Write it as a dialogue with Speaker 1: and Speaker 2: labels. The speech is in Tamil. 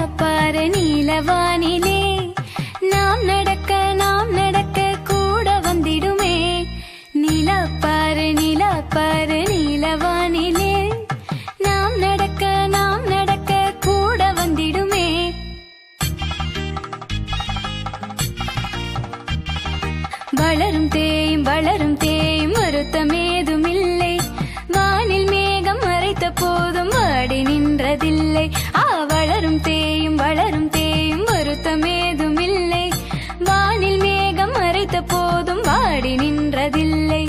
Speaker 1: பாரு நீலவானிலே நாம் நடக்க கூட வந்திடுமே. நிலா பாரு நீலவானிலே நாம் நடக்க கூட வந்திடுமே. வளரும் தேயும் வருத்தமேதுமில்லை. வானில் மேகம் மறைத்த போதும் வாடி நின்றதில்லை. வளரும் தேயும் வருத்தமேதுமில்லை. வானில் மேகம் மறைத்த போதும் வாடி நின்றதில்லை.